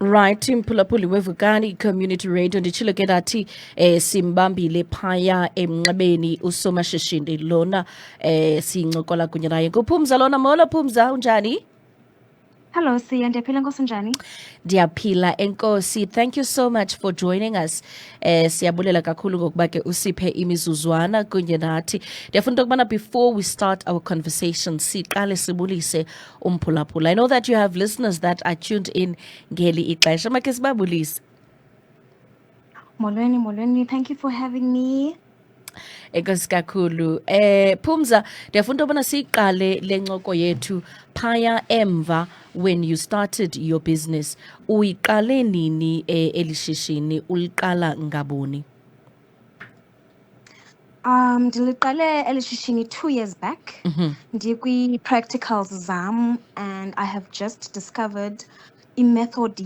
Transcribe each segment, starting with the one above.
Right, Mphulaphuli wevukani community radio nditshilo ke ndathi simbambile phaya emnxebeni usomashishini lona sincokola kunye naye nguPhumza lona. Molo Phumza, unjani? Hello, Siya. Ndiyaphila Nkosi, unjani? Ndiyaphila enkosi. Thank you so much for joining us. Siyabulela kakhulu ngokuba ke usiphe imizuzwana kunye nathi. Ndiyafuna into yokubana before we start our conversation siqale sibulise umphulaphula. I know that you have listeners that are tuned in ngeli ixesha. Makhe sibabulise. Molweni. Thank you for having me. Enkosi kakhulu. Phumza, ndiyafuna into yokubana siqale le ncoko yethu phaya emva. When you started your business, uyiqale nini elishishini, uliqala ngaboni? Ndiliqale elishishini 2 years back. Ndikwi-practicals zam, and I have just discovered a method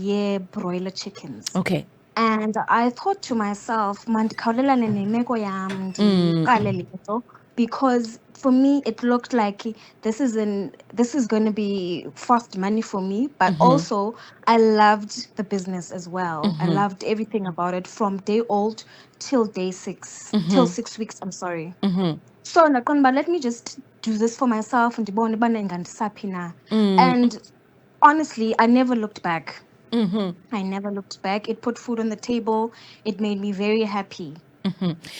broiler chickens. Okay. And I thought to myself, mandikhawulelane nemeko yam ndiqale le nto, because for me it looked like this is going to be fast money for me, but also I loved the business as well. I loved everything about it from day old till day 6 till 6 weeks, I'm sorry. So ndaqonda, let me just do this for myself ndibone ubana ingandisaphi na. And honestly, I never looked back. I never looked back. It put food on the table. It made me very happy.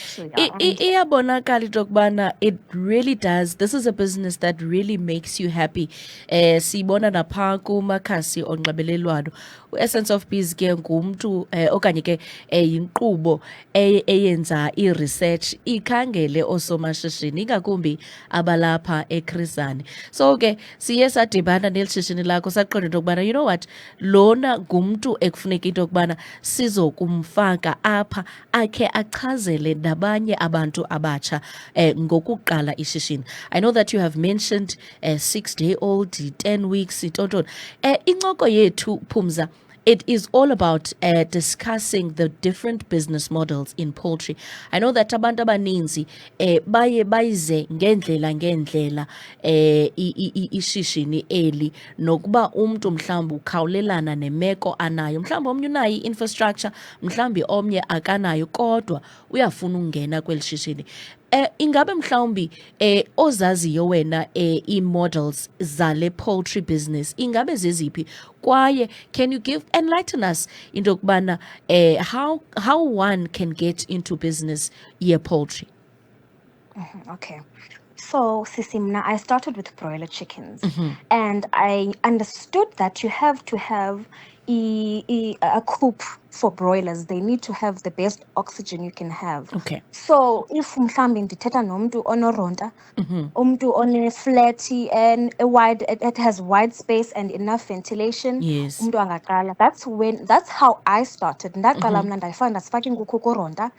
So, yeah, iyabonakala into yokubana it really does. This is a business that really makes you happy. Sibona napha kumakhasi onxibelelwano. Essence of Biz ke ngumntu okanye ke yinkqubo eyenza i-research ikhangele osomashishini ingakumbi abalapha eChris Hani. So ke siye sadibana nelishishini lakho saqonda into yokubana you know what, lona ngumntu ekufuneka into yokubana sizokumfaka apha akhe achazele nabanye abantu abatsha ngokuqala ishishini. I know that you have mentioned 6-day-old, 10 weeks, itontoni. Incoko yethu Phumza, it is all about discussing the different business models in poultry. I know that abantu abaninzi baye bayize ngendlela ishishini eli nokuba umntu mhlawumbi ukhawulelana nemeko anayo, mhlawumbi omnye unayo i-infrastructure, mhlawumbi omnye akanayo kodwa uyafuna ungena kweli shishini. Ingabe mhlawumbi ozaziyo wena i-models zale poultry business ingabe zeziphi, kwaye can you enlighten us into yokubana how one can get into business poultry? Okay. So, Sisimna, I started with broiler chickens, and I understood that you have to have a coop for broilers. They need to have the best oxygen you can have. Okay. So, if mhlambi ndithetha nomntu onoronta, umntu one-flat and it has wide space and enough ventilation, Yes. umntu angaqala. That's how I started. Ndaqala mna ndasifaka iinkukhu kuronta,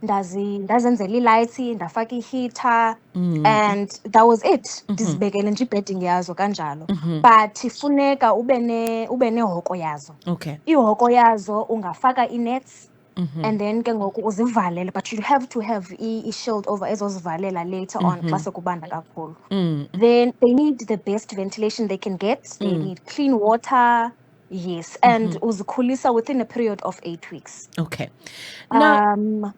ndazenzela ii-lights, ndafaka i-heater, and that was it. Ndizibekele nje i-bedding yazo kanjalo. But ifuneka ube nehoko yazo. Okay. Ihoko yazo ungafaka i-nets, and then ke ngoku uzivalele, but you have to have i-shield over ezozivalela later on xa sekubanda kakhulu. Then they need the best ventilation they can get. They need clean water. Yes, and uzikhulisa within a period of 8 weeks. Okay. Now,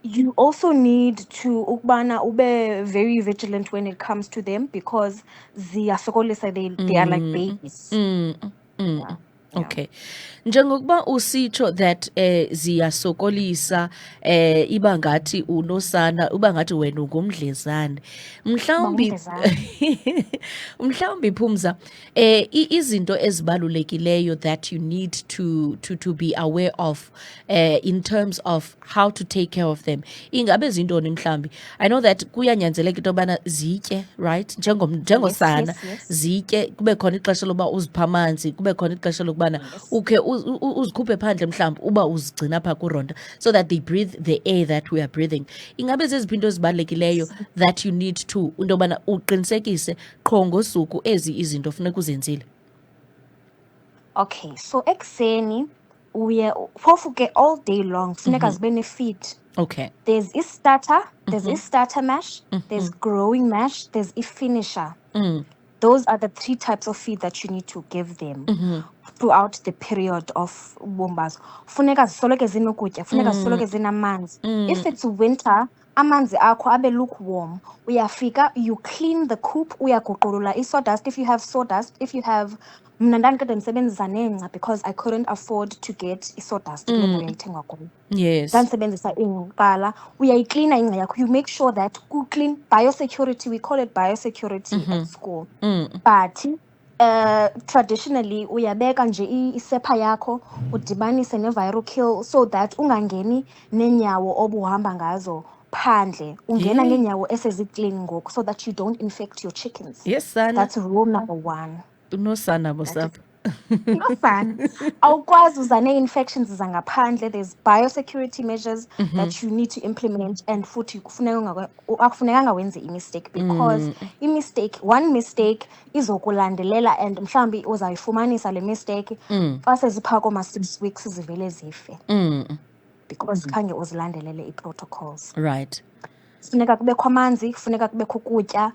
you also need to ukubana ube very vigilant when it comes to them, because ziyasokolisa, they are like babies. Yeah. Okay. Njengokuba usitsho that ziyasokolisa iba ngathi unosana, uba ngathi wena ungumdlezane. Mhlawumbi Phumza izinto ezibalulekileyo that you need to be aware of in terms of how to take care of them. Ingabe zintoni mhlawumbi? I know that kuyanyanzeleka into yobana zitye, right? Njengosana zitye, kube khona ixesha lokuba uzipha amanzi, kube khona ixesha lokubana ukhe uzikhuphe phandle mhlawumbi uba uzigcina pha kuronta, so that they breathe the air that we are breathing. Ingabe zeziphi into ezibalulekileyo that you need to into yobana uqinisekise qho ngosuku ezi izinto funeka uzenzile? Okay, so ekuseni phofu ke all day long funeka zibe ne-feed. Okay. There's a starter mash, there's growing mash, there's a finisher. those are the 3 types of feed that you need to give them throughout the period of ubomi. Funeka zisoloko zinokutya, funeka zisoloko zinamanzi. If it's winter, amanzi akho abe lukewarm. Uyafika, you clean the coop, uyaguqulula i-sawdust if you have sawdust. If you have mna ndandikade ndisebenzisa nengca because I couldn't afford to get i-sawdust kule ndawo yayithengwa kuyo. Yes. Ndandisebenzisa ingca kuqala. Uyayiklina ingca yakho. You make sure that clean biosecurity, we call it biosecurity at school. But traditionally uyabeka nje isepha yakho udibanise ne-viral kill so that ungangeni neenyawo obuhamba ngazo phandle, ungena ngeenyawo eseziclean ngoku so that you don't infect your chickens. Yes, sana. That's rule number 1. Unosana bosapho. Nosana. Awukwazi uza nee-infections zangaphandle. There's biosecurity measures that you need to implement, and futhi akufunekanga wenze i-mistake because one mistake izokulandelela and mhlawumbi uzayifumanisa le mistake xa seziphaa koma-6 weeks zivele zife because khange uzilandelele i-protocols. Right. Kufuneka kubekho amanzi, kufuneka kubekho ukutya.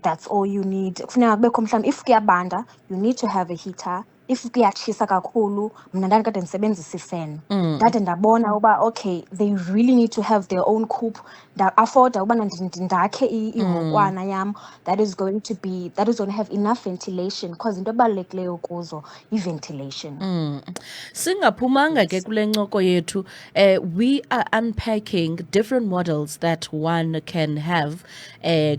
That's all you need. Kufuneka kubekho mhlawumbi if kuyabanda, you need to have a heater. If kuyatshisa kakhulu, mna ndandikade ndisebenzisa ifan. Ndade ndabona uba okay, they really need to have their own coop. Nda-afforda ubana ndakhe ihokwana yam that is going to have enough ventilation because into ebalulekileyo kuzo i-ventilation. Singaphumanga ke kule ncoko yethu, we are unpacking different models that one can have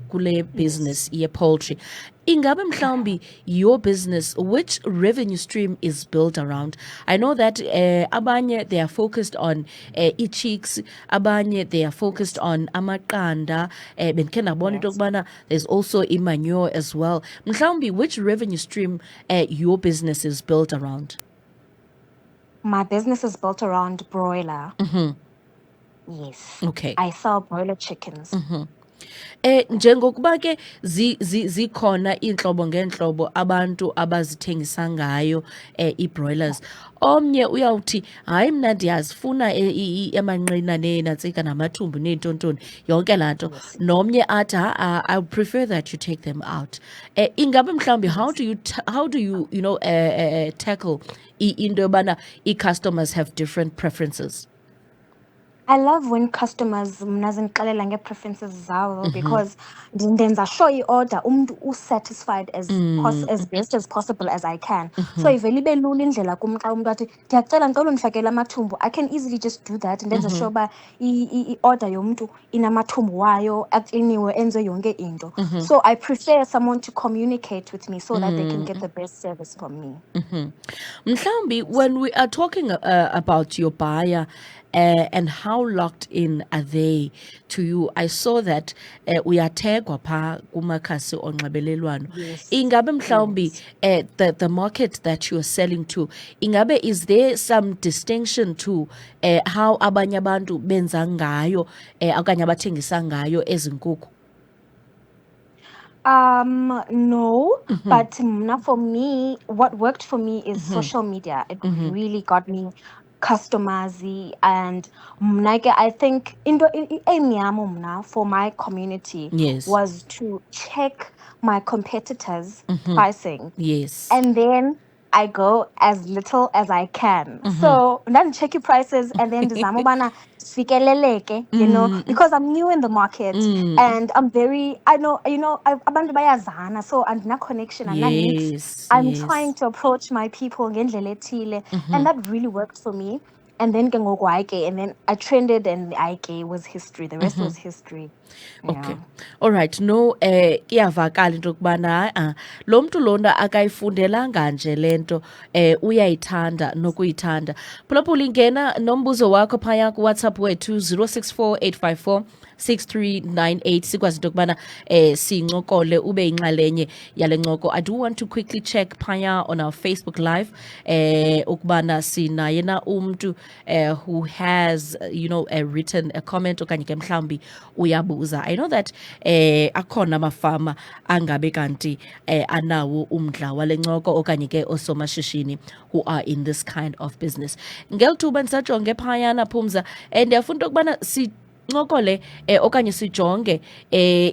kule business ye poultry. Ingabe mhlawumbi your business, which revenue stream is built around? I know that abanye they are focused on i-chicks, abanye they are focused on amaqanda, bendikhe ndabona into yokubana there's also i-manure as well. Mhlawumbi, which revenue stream your business is built around? My business is built around broiler. Yes. Okay. I sell broiler chickens. Njengokuba ke zikhona inhlobo ngenhlobo abantu abazithengisa ngayo i-broilers, omnye uyawuthi hayi mna ndiyazifuna emanqina neenatsika namathumbu neentontoni yonke laa nto, nomnye athi I would prefer that you take them out. Ingabe mhlawumbi how do you tackle into yobana i-customers have different preferences? I love when customers mna zindixelela ngee-preferences zawo because ndenza sure i-order umntu usatisfied as best as possible as I can. So ivele ibe lula indlela kum xa umntu athi ndiyacela ndicela undifakele amathumbu. I can easily just do that ndenze sure uba i-order yomntu inamathumbu wayo, akliniwe, enze yonke into. So I prefer someone to communicate with me so that they can get the best service from me. Mhlawumbi, when we are talking about your buyer, and how locked in are they to you? I saw that uyathegwa pha kumakhasi onxibelelwano. Ingabe mhlawumbi the market that you are selling to, ingabe is there some distinction to how abanye abantu benza ngayo okanye abathengisa ngayo ezi nkukhu? No, but mna for me, what worked for me is social media. It really got me customers, and I think aim yam mna for my community was to check my competitors' pricing. Yes. And then I go as little as I can. So then check your prices and then ndizama sifikeleleke, because I'm new in the market and I know abantu bayazana, so andina connection and I'm trying to approach my people ngendlela ethile, and that really worked for me. And then and then I trended, and IK was history. The rest was history. Okay. All right. No, iyavakala into yokubana lo mntu lona akayifundelanga nje lento uyayithanda nokuyithanda. Phulaphula ingena nombuzo wakho phaya ku WhatsApp wethu 0648546398 sikwazi into yokubana sincokole ube inxalenye yale ncoko. I do want to quickly check phaya on our Facebook live ukubana sinaye na umntu who has written a comment okanye ke mhlawumbi uyabuza. I know that akhona amafama angabe kanti anawo umdla wale ncoko okanye ke osomashishini who are in this kind of business. Ngelithuba ndisajonge phayana Phumza, ndiyafuna ukubana ncokole okanye sijonge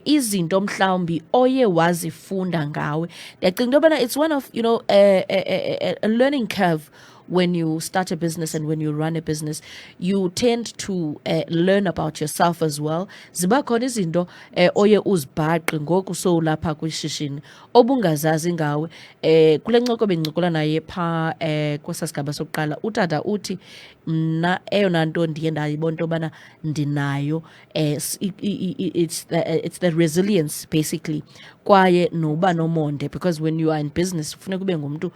izinto mhlawumbi oye wazifunda ngawe. Ndiyacinga into yobana it's one of, you know, a learning curve. When you start a business and when you run a business, you tend to learn about yourself as well. Ziba khona izinto oye uzibhaqe ngoku sowulapha kwishishini obungazazi ngawe. Kule ncoko bendicokola naye phaa kwesasigaba sokuqala, utata uthi mna eyona nto ndiye ndayibona into yobana ndinayo it's the resilience basically, kwaye noba nomonde, because when you are in business kufuneka ube ngumntu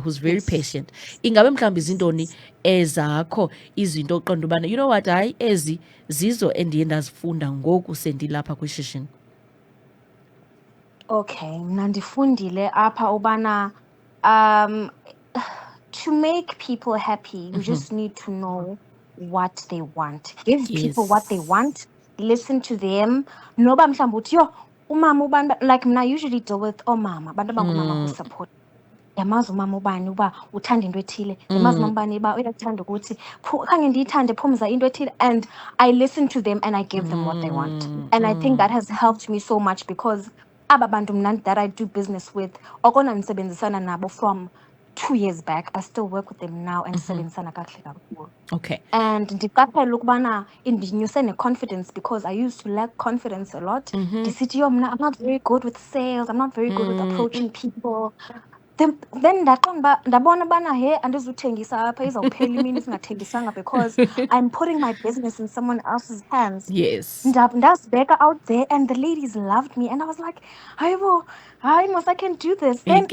who's very patient. Ingabe mhlawumbi zintoni ezakho izinto oqonda ubana, you know what, hayi ezi zizo endiye ndazifunda ngoku sendilapha kwishishini? Okay, mna ndifundile apha ubana to make people happy, you just need to know what they want. Give people what they Yes. want, listen to them. Noba mhlawumbi uthi yo umama ubani, like mna I usually deal with omama, abantu abangomama who support. Yamazi umama ubani uba uthanda into ethile, yamazi umama ubani uba uyathanda ukuthi khange ndiyithande phumza into ethile, and I listen to them and I give them what they want. And I think that has helped me so much, because aba bantu mna that I do business with, okona ndisebenzisana nabo from 2 years back, I still work with them now and sisebenzisana kakuhle kakhulu. Okay. And ndiqaphela ukubana indinyuse ne-confidence, because I used to lack confidence a lot. Ndisithi yo mna I'm not very good with sales, I'm not very good with approaching people. Then ndaqonda ndabona bana he andizuthengisa apha, izawuphela imini singathengisanga, because I'm putting my business in someone else's hands. Yes. Ndazibeka out there and the ladies loved me, and I was like, hayibo, hayi mos, I can do this. Then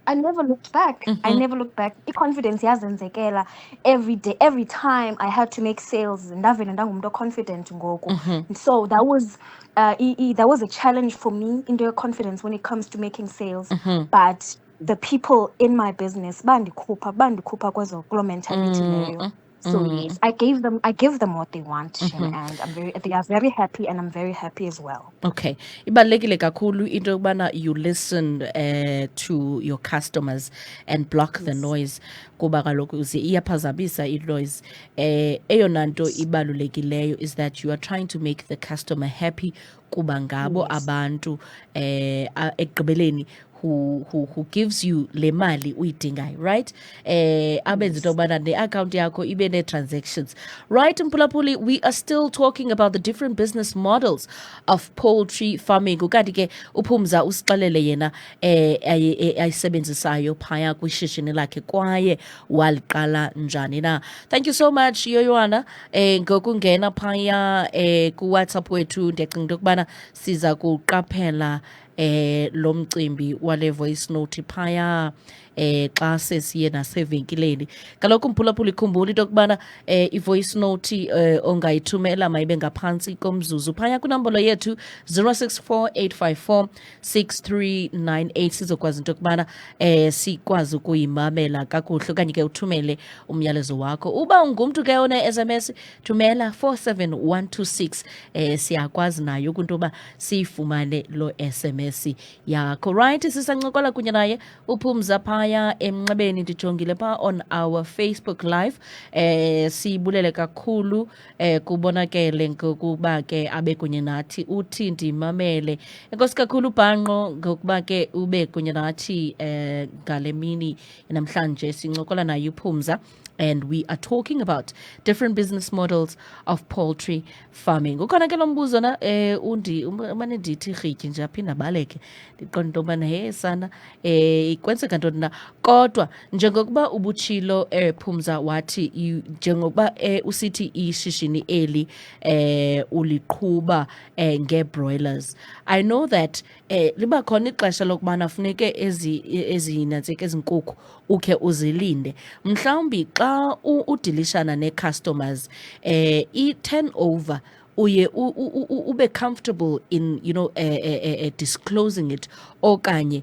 I never looked back. I never looked back. I-confidence yazenzekela every day, every time I had to make sales. Ndavela ndangumntu confident ngoku. So that was that was a challenge for me, into your confidence when it comes to making sales. But the people in my business bandikhupha kulo mentality leyo. So yes, I give them what they want, and they are very happy, and I'm very happy as well. Okay. Ibalulekile kakhulu into yokubana you listen to your customers and block the noise, kuba kaloku iyaphazamisa i-noise. Eyona nto ibalulekileyo is that you are trying to make the customer happy, kuba ngabo abantu ekugqibeleni who gives you le mali uyidingayo, right? Abenza into yokubana ne-account yakho ibe ne-transactions, right? Mphulaphuli, we are still talking about the different business models of poultry farming. Ukanti ke uPhumza usixelele yena ayisebenzisayo phaya kwishishini lakhe, kwaye waliqala njani na. Thank you so much Yoyoana ngokungena phaya ku-WhatsApp wethu. Ndiyacinga into yokubana siza kuqaphela lo mcimbi wale voice note phaya xa sesiye nasevenkileni. Kaloku mphulaphula ikhumbula into yokubana i-voice note ongayithumela mayibe ngaphantsi komzuzu phaya kwinombolo yethu 064-854-6398. Sizokwazi into yokubana sikwazi ukuyimamela kakuhle, okanye ke uthumele umyalezo wakho. Uba ungumntu ke one-SMS, thumela 47126. Siyakwazi nayo into yoba siyifumane lo SMS yakho, right? Sisancokola kunye naye uPhumza phaya emnxebeni. Ndijongile pha on our Facebook live. Sibulele kakhulu kubonakele ngokuba ke abe kunye nathi. Uthi ndimamele. Enkosi kakhulu Bhanqo ngokuba ke ube kunye nathi ngale mini namhlanje. Sincokola naye uPhumza, and we are talking about different business models of poultry farming. Ukhona ke lo mbuzo na umane ndithi rhityi nje aphinda abaleke. Ndiqonda into yobana he sana kwenzeka ntoni na, kodwa njengokuba ubutshilo Phumza wathi njengokuba usithi ishishini eli uliqhuba nge-broilers. I know that liba khona ixesha lokubana funeke ezinantsika ezinkukhu ukhe uzilinde. Mhlawumbi xa udilishana ne-customers i-turnover uye ube comfortable in, you know, disclosing it, okanye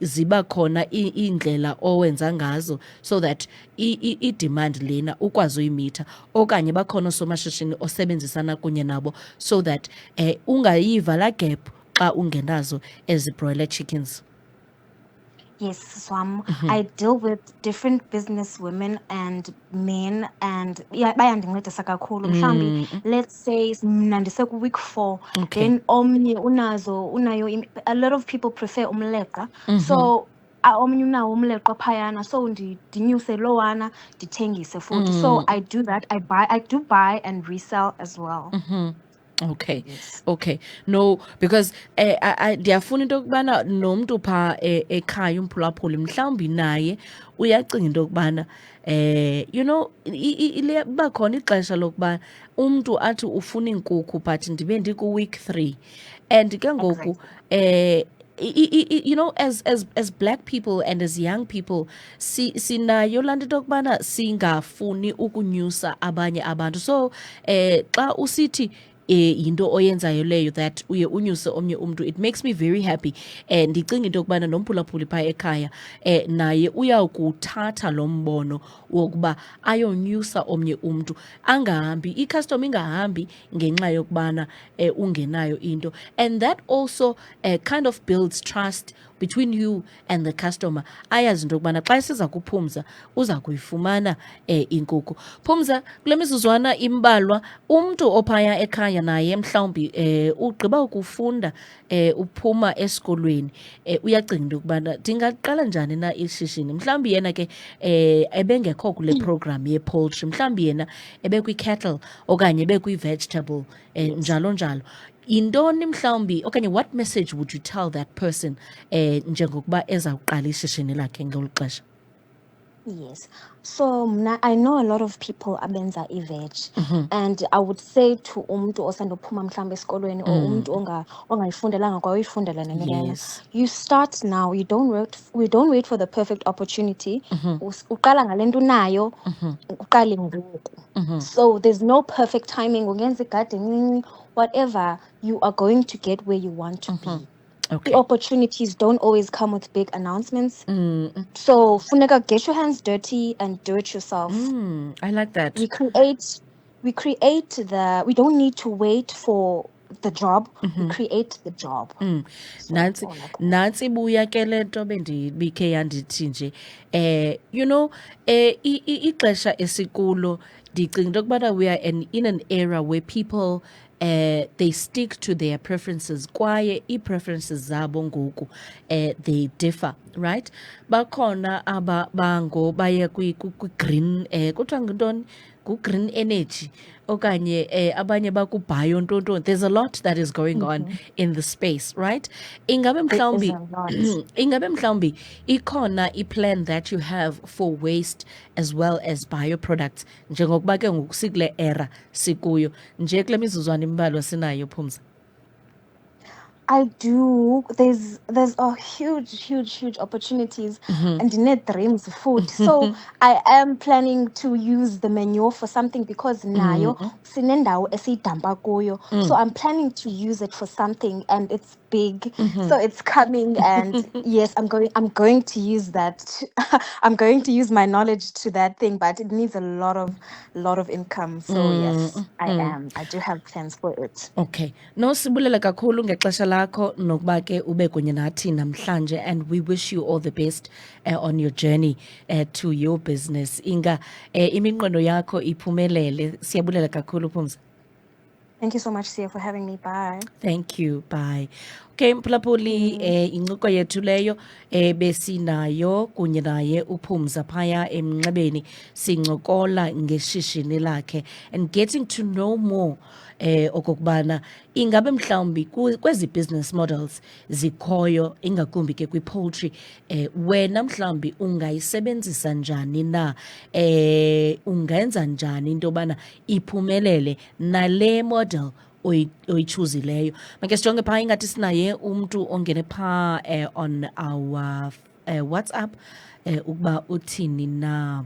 ziba khona indlela owenza ngazo so that i-demand lena ukwazi uyimitha, okanye bakhona somashishini osebenzisana kunye nabo so that ungayiva la gap xa ungenazo ezi broiler chickens. Yes, Swam. I deal with different business women and men, and yeah, bayandincedisa kakhulu. Mhlambi, let's say mna ndiseku-week 4, Okay. then unayo a lot of people prefer umleqa. So omnye unawo umleqa phayana, so ndinyuse lowana ndithengise futhi. So I do that. I do buy and resell as well. Okay. Yes. Okay. No, because ndiyafuna into yokubana nomntu phaa ekhaya umphulaphuli mhlawumbi naye uyacinga into yokubana you know liba khona ixesha lokuba umntu athi ufuna iinkukhu but ndibe ndiku-week 3 and ke ngoku you know, as black people and as young people, sinayo laa nto yokubana singafuni ukunyusa abanye abantu. So xa usithi yinto oyenzayo leyo that uye unyuse omnye umntu, it makes me very happy. Ndicinga into yokubana nomphulaphuli phaa ekhaya naye uyawukuthatha lo mbono wokuba ayonyusa omnye umntu, angahambi icustomer ingahambi ngenxa yokubana ungenayo into. And that also kind of builds trust between you and the customer. Ayazi into yokubana xa siza kuPhumza uza kuyifumana inkukhu. Phumza, kule mizuzwana imbalwa umntu ophaya ekhaya naye mhlawumbi ugqiba ukufunda uphuma esikolweni uyacinga into yokubana ndingaqala njani na ishishini. Mhlawumbi yena ke ebengekho kule program ye-poultry, mhlawumbi yena ebekwi-cattle okanye ebekwi-vegetable njalo njalo. Yintoni mhlawumbi okanye what message would you tell that person njengokuba ezawuqala ishishini lakhe ngolu xesha? Yes. So I know a lot of people abenza i-veg, and I would say to umntu osandophuma mhlawumbi esikolweni or umntu ongayifundelanga kwa uyifundela nento Yes. you start now. We don't wait for the perfect opportunity. Uqala ngale nto unayo, uqale ngoku. So there's no perfect timing. Ungenza gardening, whatever, you are going to get where you want to be. Okay. The opportunities don't always come with big announcements. So funeka get your hands dirty and do it yourself. I like that. We create we don't need to wait for the job. We create the job. So, Nantsi buya ke le nto bendibikhe yandithi nje you know ixesha esikulo ndicinga into yokubana we are in an era where people they stick to their preferences kwaye ii-preferences zabo ngoku they differ, right? Bakhona abango baye kwi-green kuthiwa ngintoni ku-green energy okanye abanye baku-bio ntontoni. There's a lot that is going on in the space, right? Ingabe mhlawumbi ikhona i-plan that you have for waste as well as bioproducts njengokuba ke ngoku sikule era sikuyo nje kule mizuzwana imbalwa sinayo Phumza? I do. There's a huge opportunities and net dreams food. So I am planning to use the manure for something because nayo sinendawo esiyidampa kuyo. So I'm planning to use it for something, and it's big. So it's coming, and yes, I'm going to use that. I'm going to use my knowledge to that thing, but it needs a lot of income. So yes, I do have plans for it. Okay. No, sibulela kakhulu ngexesha lakho nokuba ke ube kunye nathi namhlanje, and we wish you all the best on your journey to your business. Inga iminqweno yakho iphumelele. Siyabulela kakhulu Phumza. Thank you so much, Sia, for having me. Bye. Thank you. Bye. Okay, mphulaphuli incoko yethu leyo besinayo kunye naye uPhumza phaya emnxebeni sincokola ngeshishini lakhe and getting to know more okokubana ingabe mhlawumbi kwezi business models zikhoyo ingakumbi ke kwi-poultry wena mhlawumbi ungayisebenzisa njani na ungenza njani into yobana iphumelele nale model oyichuzileyo. Make sijonge phaa ingathi sinaye umntu ongene phaa on our WhatsApp ukuba uthini na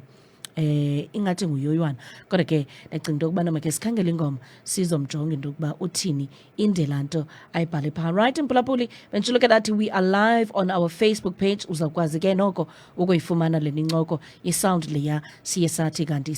ingathi nguyoywana kodwa ke ndicinga into yokubana make sikhangele ingoma sizomjonga into yokuba uthini indela nto ayibhale phaa. Right, mphulaphuli, bentsho look at that. We are live on our Facebook page. Uzawukwazi ke noko ukuyifumana le ncoko isound leya siye sathi kanti